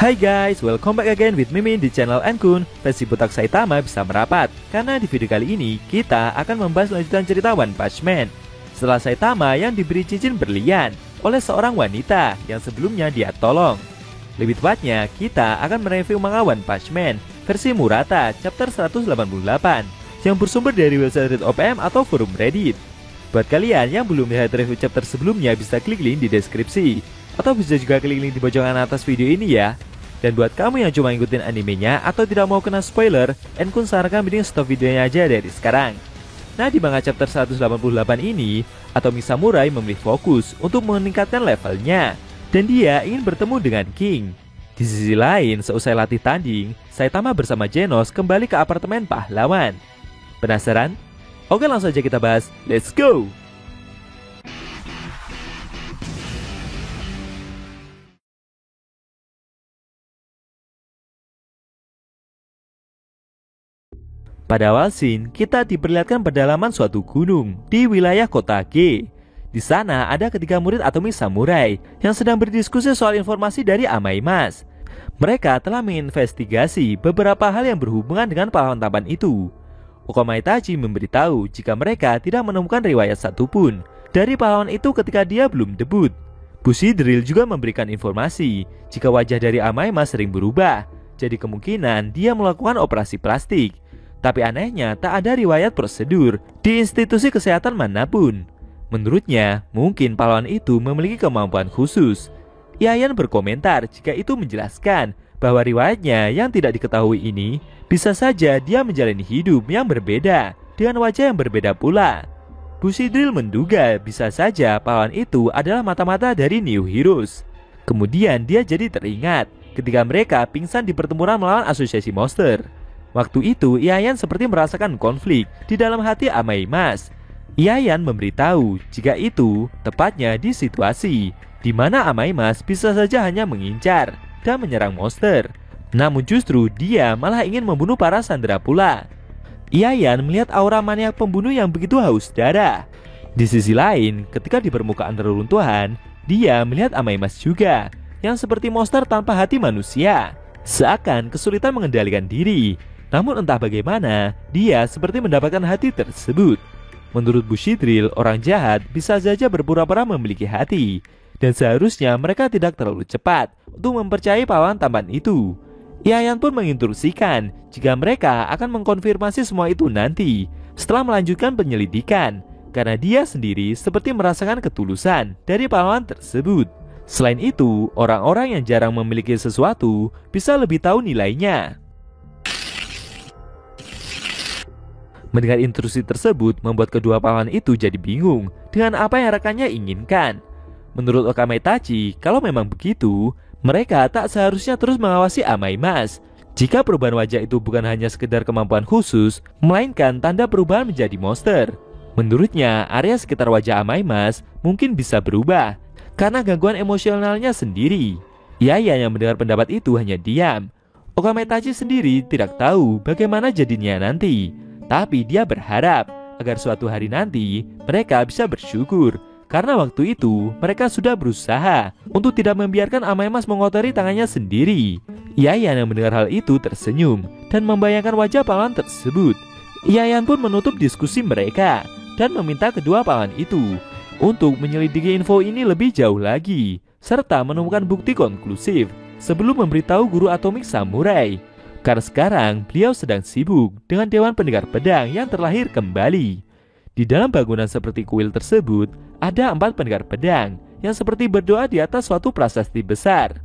Hai guys, welcome back again with Mimin di channel Enkun. Versi botak Saitama bisa merapat, karena di video kali ini kita akan membahas lanjutan cerita One Punch Man. Setelah Saitama yang diberi cincin berlian oleh seorang wanita yang sebelumnya dia tolong. Lebih tepatnya, kita akan mereview manga One Punch Man versi Murata chapter 188 yang bersumber dari website Read OPM atau forum Reddit. Buat kalian yang belum lihat review chapter sebelumnya, bisa klik link di deskripsi, atau bisa juga klik link di pojokan atas video ini ya. Dan buat kamu yang cuma ngikutin animenya atau tidak mau kena spoiler, Enkun sarankan mending stop videonya aja dari sekarang. Nah, di manga chapter 188 ini, Atomic Samurai memilih fokus untuk meningkatkan levelnya, dan dia ingin bertemu dengan King. Di sisi lain, seusai latih tanding, Saitama bersama Genos kembali ke apartemen pahlawan. Penasaran? Oke, langsung aja kita bahas. Let's go! Pada awal scene, kita diperlihatkan pedalaman suatu gunung di wilayah kota G. Di sana ada ketiga murid Atomic Samurai yang sedang berdiskusi soal informasi dari Amaimas. Mereka telah menginvestigasi beberapa hal yang berhubungan dengan pahlawan tampan itu. Okama Itachi memberitahu jika mereka tidak menemukan riwayat satupun dari pahlawan itu ketika dia belum debut. Bushido juga memberikan informasi jika wajah dari Amaimas sering berubah, jadi kemungkinan dia melakukan operasi plastik. Tapi anehnya tak ada riwayat prosedur di institusi kesehatan manapun. Menurutnya, mungkin pahlawan itu memiliki kemampuan khusus. Yayan berkomentar jika itu menjelaskan bahwa riwayatnya yang tidak diketahui ini bisa saja dia menjalani hidup yang berbeda dengan wajah yang berbeda pula. Bushido menduga bisa saja pahlawan itu adalah mata-mata dari New Heroes. Kemudian dia jadi teringat ketika mereka pingsan di pertempuran melawan asosiasi monster. Waktu itu, Yayan seperti merasakan konflik di dalam hati Amaimas. Yayan memberitahu jika itu tepatnya di situasi di mana Amaimas bisa saja hanya mengincar dan menyerang monster. Namun justru dia malah ingin membunuh para sandera pula. Yayan melihat aura maniak pembunuh yang begitu haus darah. Di sisi lain, ketika di permukaan reruntuhan, dia melihat Amaimas juga yang seperti monster tanpa hati manusia, seakan kesulitan mengendalikan diri. Namun entah bagaimana, dia seperti mendapatkan hati tersebut. Menurut Bushido, orang jahat bisa saja berpura-pura memiliki hati, dan seharusnya mereka tidak terlalu cepat untuk mempercayai pahlawan tampan itu. Yayan pun menginstruksikan jika mereka akan mengkonfirmasi semua itu nanti setelah melanjutkan penyelidikan, karena dia sendiri seperti merasakan ketulusan dari pahlawan tersebut. Selain itu, orang-orang yang jarang memiliki sesuatu bisa lebih tahu nilainya. Mendengar instruksi tersebut membuat kedua pahlawan itu jadi bingung dengan apa yang rekannya inginkan. Menurut Okama Itachi, kalau memang begitu, mereka tak seharusnya terus mengawasi Amaimas. Jika perubahan wajah itu bukan hanya sekedar kemampuan khusus, melainkan tanda perubahan menjadi monster. Menurutnya, area sekitar wajah Amaimas mungkin bisa berubah karena gangguan emosionalnya sendiri. Yayan yang mendengar pendapat itu hanya diam. Okama Itachi sendiri tidak tahu bagaimana jadinya nanti. Tapi dia berharap agar suatu hari nanti mereka bisa bersyukur, karena waktu itu mereka sudah berusaha untuk tidak membiarkan Amaimas mengotori tangannya sendiri. Yayan yang mendengar hal itu tersenyum dan membayangkan wajah pahlawan tersebut. Yayan pun menutup diskusi mereka dan meminta kedua pahlawan itu untuk menyelidiki info ini lebih jauh lagi, serta menemukan bukti konklusif sebelum memberitahu guru Atomic Samurai. Karena sekarang beliau sedang sibuk dengan Dewan Pendekar Pedang yang terlahir kembali. Di dalam bangunan seperti kuil tersebut, ada 4 pendekar pedang yang seperti berdoa di atas suatu prasasti besar.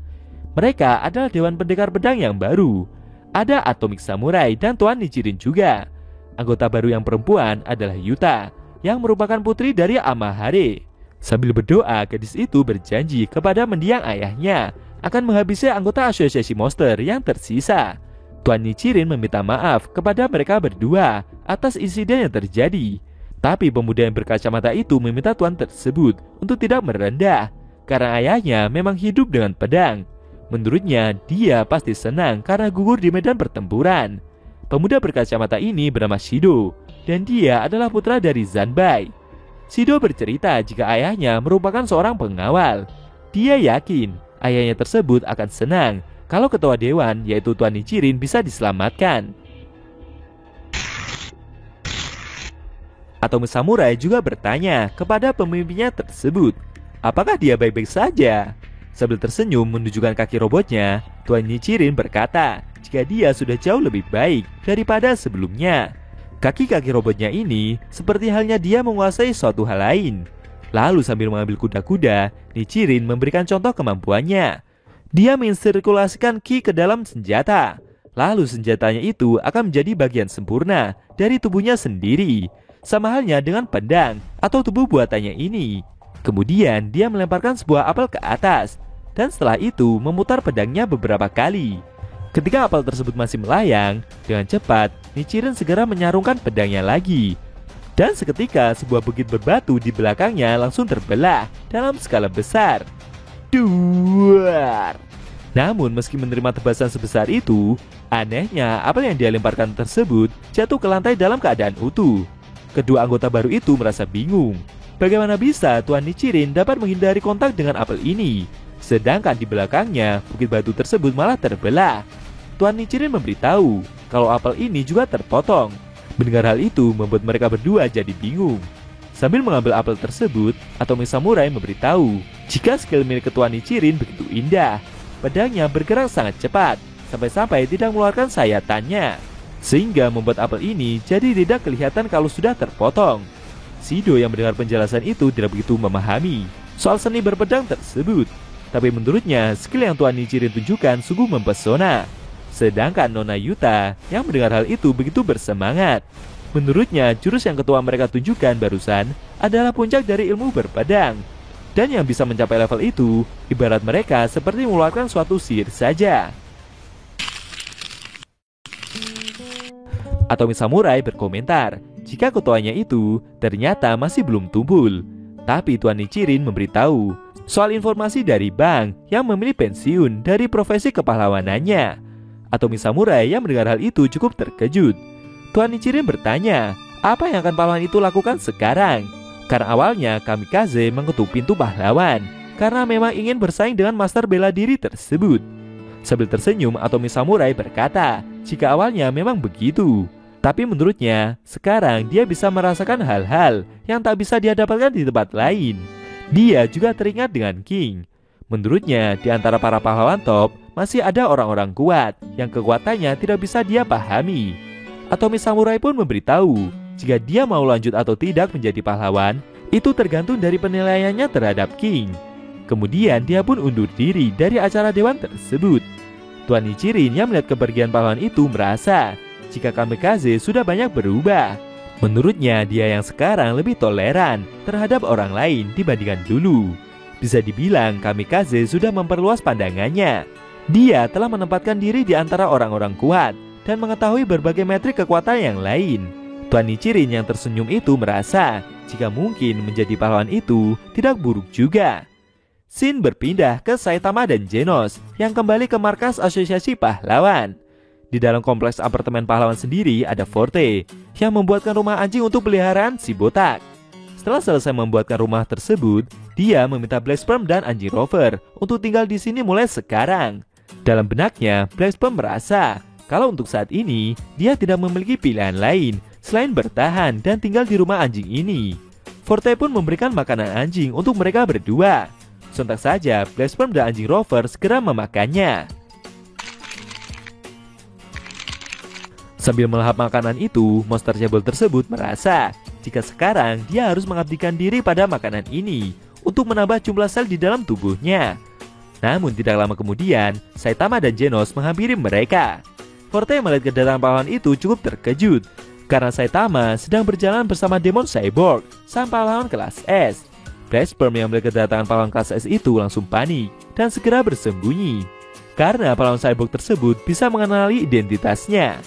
Mereka adalah Dewan Pendekar Pedang yang baru. Ada Atomic Samurai dan Tuan Nichirin juga. Anggota baru yang perempuan adalah Yuta, yang merupakan putri dari Amahare. Sambil berdoa, gadis itu berjanji kepada mendiang ayahnya akan menghabisi anggota asosiasi monster yang tersisa. Tuan Nichirin meminta maaf kepada mereka berdua atas insiden yang terjadi. Tapi pemuda yang berkacamata itu meminta tuan tersebut untuk tidak merendah, karena ayahnya memang hidup dengan pedang. Menurutnya, dia pasti senang karena gugur di medan pertempuran. Pemuda berkacamata ini bernama Shido, dan dia adalah putra dari Zanbai. Shido bercerita jika ayahnya merupakan seorang pengawal. Dia yakin ayahnya tersebut akan senang kalau ketua dewan yaitu Tuan Nichirin bisa diselamatkan. Atomi Samurai juga bertanya kepada pemimpinnya tersebut, apakah dia baik-baik saja? Sambil tersenyum menunjukkan kaki robotnya, Tuan Nichirin berkata jika dia sudah jauh lebih baik daripada sebelumnya. Kaki-kaki robotnya ini seperti halnya dia menguasai suatu hal lain. Lalu sambil mengambil kuda-kuda, Nichirin memberikan contoh kemampuannya. Dia mensirkulasikan ki ke dalam senjata. Lalu senjatanya itu akan menjadi bagian sempurna dari tubuhnya sendiri. Sama halnya dengan pedang atau tubuh buatannya ini. Kemudian dia melemparkan sebuah apel ke atas. Dan setelah itu memutar pedangnya beberapa kali. Ketika apel tersebut masih melayang, dengan cepat Nichirin segera menyarungkan pedangnya lagi. Dan seketika sebuah bukit berbatu di belakangnya langsung terbelah dalam skala besar. Duar! Namun meski menerima tebasan sebesar itu, anehnya apel yang dia lemparkan tersebut jatuh ke lantai dalam keadaan utuh. Kedua anggota baru itu merasa bingung. Bagaimana bisa Tuan Nichirin dapat menghindari kontak dengan apel ini? Sedangkan di belakangnya, bukit batu tersebut malah terbelah. Tuan Nichirin memberitahu kalau apel ini juga terpotong. Mendengar hal itu membuat mereka berdua jadi bingung. Sambil mengambil apel tersebut, Atomi Samurai memberitahu jika skill milik Tuan Nichirin begitu indah. Pedangnya bergerak sangat cepat, sampai-sampai tidak mengeluarkan sayatannya. Sehingga membuat apel ini jadi tidak kelihatan kalau sudah terpotong. Shido yang mendengar penjelasan itu tidak begitu memahami soal seni berpedang tersebut. Tapi menurutnya skill yang Tuan Nichirin tunjukkan sungguh mempesona. Sedangkan Nona Yuta yang mendengar hal itu begitu bersemangat. Menurutnya jurus yang ketua mereka tunjukkan barusan adalah puncak dari ilmu berpedang. Dan yang bisa mencapai level itu ibarat mereka seperti mengeluarkan suatu sihir saja. Atomi Samurai berkomentar jika ketuanya itu ternyata masih belum tumpul. Tapi Tuan Nichirin memberitahu soal informasi dari bank yang memilih pensiun dari profesi kepahlawanannya. Atomi Samurai yang mendengar hal itu cukup terkejut. Tuan Nichirin bertanya, apa yang akan pahlawan itu lakukan sekarang? Karena awalnya Kamikaze mengetuk pintu pahlawan karena memang ingin bersaing dengan master bela diri tersebut. Sambil tersenyum, Atomi Samurai berkata jika awalnya memang begitu. Tapi menurutnya, sekarang dia bisa merasakan hal-hal yang tak bisa dia dapatkan di tempat lain. Dia juga teringat dengan King. Menurutnya, di antara para pahlawan top, masih ada orang-orang kuat yang kekuatannya tidak bisa dia pahami. Atomi Samurai pun memberitahu, jika dia mau lanjut atau tidak menjadi pahlawan, itu tergantung dari penilaiannya terhadap King. Kemudian dia pun undur diri dari acara dewan tersebut. Tuan Nichirin yang melihat kepergian pahlawan itu merasa jika Kamikaze sudah banyak berubah. Menurutnya dia yang sekarang lebih toleran terhadap orang lain dibandingkan dulu. Bisa dibilang Kamikaze sudah memperluas pandangannya. Dia telah menempatkan diri di antara orang-orang kuat dan mengetahui berbagai metrik kekuatan yang lain. Tuan Nichirin yang tersenyum itu merasa jika mungkin menjadi pahlawan itu tidak buruk juga. Scene berpindah ke Saitama dan Genos yang kembali ke markas asosiasi pahlawan. Di dalam kompleks apartemen pahlawan sendiri ada Forte yang membuatkan rumah anjing untuk peliharaan si botak. Setelah selesai membuatkan rumah tersebut, dia meminta Black Sperm dan anjing Rover untuk tinggal di sini mulai sekarang. Dalam benaknya, Black Sperm merasa kalau untuk saat ini dia tidak memiliki pilihan lain selain bertahan dan tinggal di rumah anjing ini. Forte pun memberikan makanan anjing untuk mereka berdua. Sontak saja, Black Sperm dan anjing Rover segera memakannya. Sambil melahap makanan itu, monster cebol tersebut merasa jika sekarang dia harus mengabdikan diri pada makanan ini untuk menambah jumlah sel di dalam tubuhnya. Namun tidak lama kemudian, Saitama dan Genos menghampiri mereka. Forte melihat kedatangan pahlawan itu cukup terkejut karena Saitama sedang berjalan bersama Demon Cyborg, sang pahlawan kelas S. Black Sperm yang melihat kedatangan pahlawan kelas S itu langsung panik dan segera bersembunyi karena pahlawan cyborg tersebut bisa mengenali identitasnya.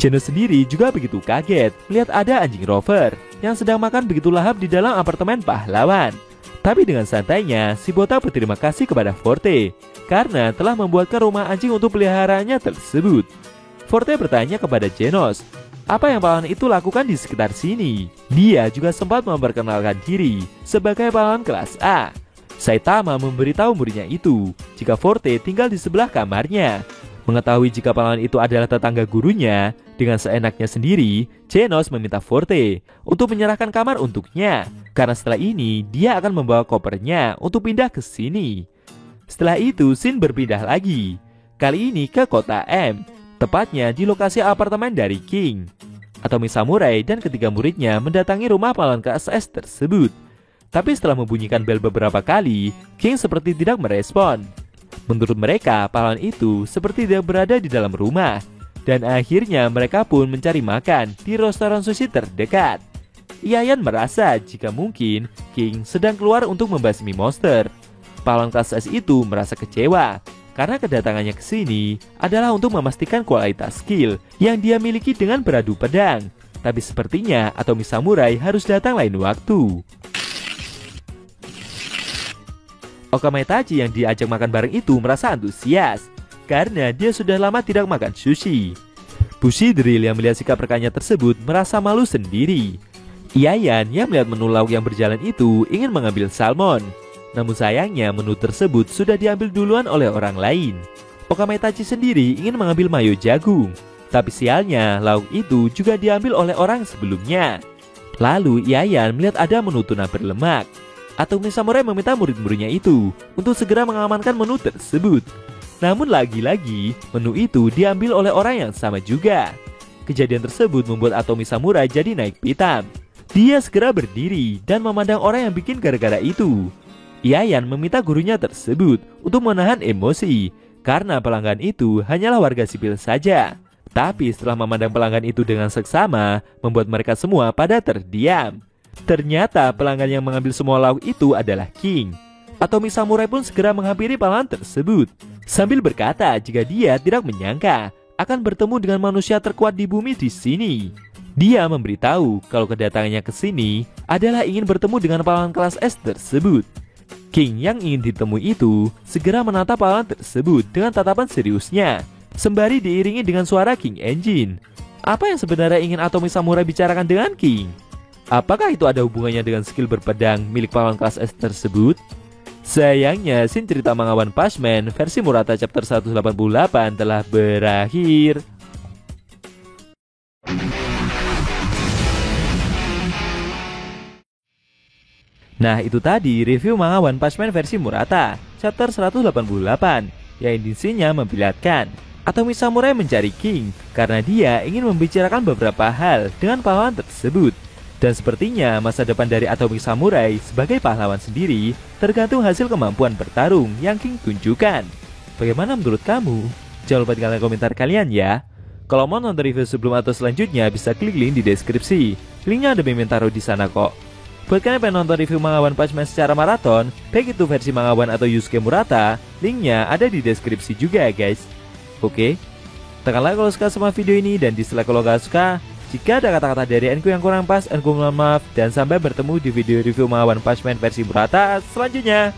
Genos sendiri juga begitu kaget melihat ada anjing Rover yang sedang makan begitu lahap di dalam apartemen pahlawan. Tapi dengan santainya, si botak berterima kasih kepada Forte karena telah membuatkan rumah anjing untuk peliharaannya tersebut. Forte bertanya kepada Genos, apa yang pahlawan itu lakukan di sekitar sini? Dia juga sempat memperkenalkan diri sebagai pahlawan kelas A. Saitama memberitahu muridnya itu jika Forte tinggal di sebelah kamarnya. Mengetahui jika pahlawan itu adalah tetangga gurunya, dengan seenaknya sendiri, Genos meminta Forte untuk menyerahkan kamar untuknya, karena setelah ini dia akan membawa kopernya untuk pindah ke sini. Setelah itu, Shin berpindah lagi, kali ini ke kota M, tepatnya di lokasi apartemen dari King. Atomi Samurai dan ketiga muridnya mendatangi rumah pahlawan KSS tersebut. Tapi setelah membunyikan bel beberapa kali, King seperti tidak merespon. Menurut mereka, pahlawan itu seperti tidak berada di dalam rumah. Dan akhirnya mereka pun mencari makan di restoran sushi terdekat. Iayan merasa jika mungkin King sedang keluar untuk membasmi monster. Pahlawan kelas S itu merasa kecewa karena kedatangannya ke sini adalah untuk memastikan kualitas skill yang dia miliki dengan beradu pedang. Tapi sepertinya Atomi Samurai harus datang lain waktu. Okama Itachi yang diajak makan bareng itu merasa antusias karena dia sudah lama tidak makan sushi. Bushidrill yang melihat sikap rekannya tersebut merasa malu sendiri. Iayan yang melihat menu lauk yang berjalan itu ingin mengambil salmon. Namun sayangnya menu tersebut sudah diambil duluan oleh orang lain. Okama Itachi sendiri ingin mengambil mayo jagung. Tapi sialnya lauk itu juga diambil oleh orang sebelumnya. Lalu Iayan melihat ada menu tuna berlemak. Atomi Samurai meminta murid-muridnya itu untuk segera mengamankan menu tersebut. Namun lagi-lagi menu itu diambil oleh orang yang sama juga. Kejadian tersebut membuat Atomi Samurai jadi naik pitam. Dia segera berdiri dan memandang orang yang bikin gara-gara itu. Iayan meminta gurunya tersebut untuk menahan emosi karena pelanggan itu hanyalah warga sipil saja. Tapi setelah memandang pelanggan itu dengan seksama, membuat mereka semua pada terdiam. Ternyata pelanggan yang mengambil semua lauk itu adalah King. Atomi Samurai pun segera menghampiri pahlawan tersebut sambil berkata jika dia tidak menyangka akan bertemu dengan manusia terkuat di bumi di sini. Dia memberitahu kalau kedatangannya ke sini adalah ingin bertemu dengan pahlawan kelas S tersebut. King yang ingin ditemui itu segera menatap pahlawan tersebut dengan tatapan seriusnya, sembari diiringi dengan suara King Engine. Apa yang sebenarnya ingin Atomi Samurai bicarakan dengan King? Apakah itu ada hubungannya dengan skill berpedang milik pahlawan kelas S tersebut? Sayangnya, scene cerita manga One Punch Man versi Murata chapter 188 telah berakhir. Nah, itu tadi review manga One Punch Man versi Murata chapter 188 yang intinya memperlihatkan Atomi Samurai mencari King karena dia ingin membicarakan beberapa hal dengan pahlawan tersebut. Dan sepertinya masa depan dari Atomi Samurai sebagai pahlawan sendiri tergantung hasil kemampuan bertarung yang King tunjukkan. Bagaimana menurut kamu? Jangan lupa tinggalkan komentar kalian ya. Kalau mau nonton review sebelum atau selanjutnya bisa klik link di deskripsi. Linknya ada Mimin taruh di sana kok. Buat kalian yang pengen nonton review manga One Punch Man secara maraton, baik itu versi manga One atau Yusuke Murata, linknya ada di deskripsi juga ya guys. Oke, tekan like kalau suka sama video ini dan dislike kalau gak suka. Jika ada kata-kata dari Enku yang kurang pas, Enku mohon maaf. Dan sampai bertemu di video review manga One Punch Man versi Murata selanjutnya.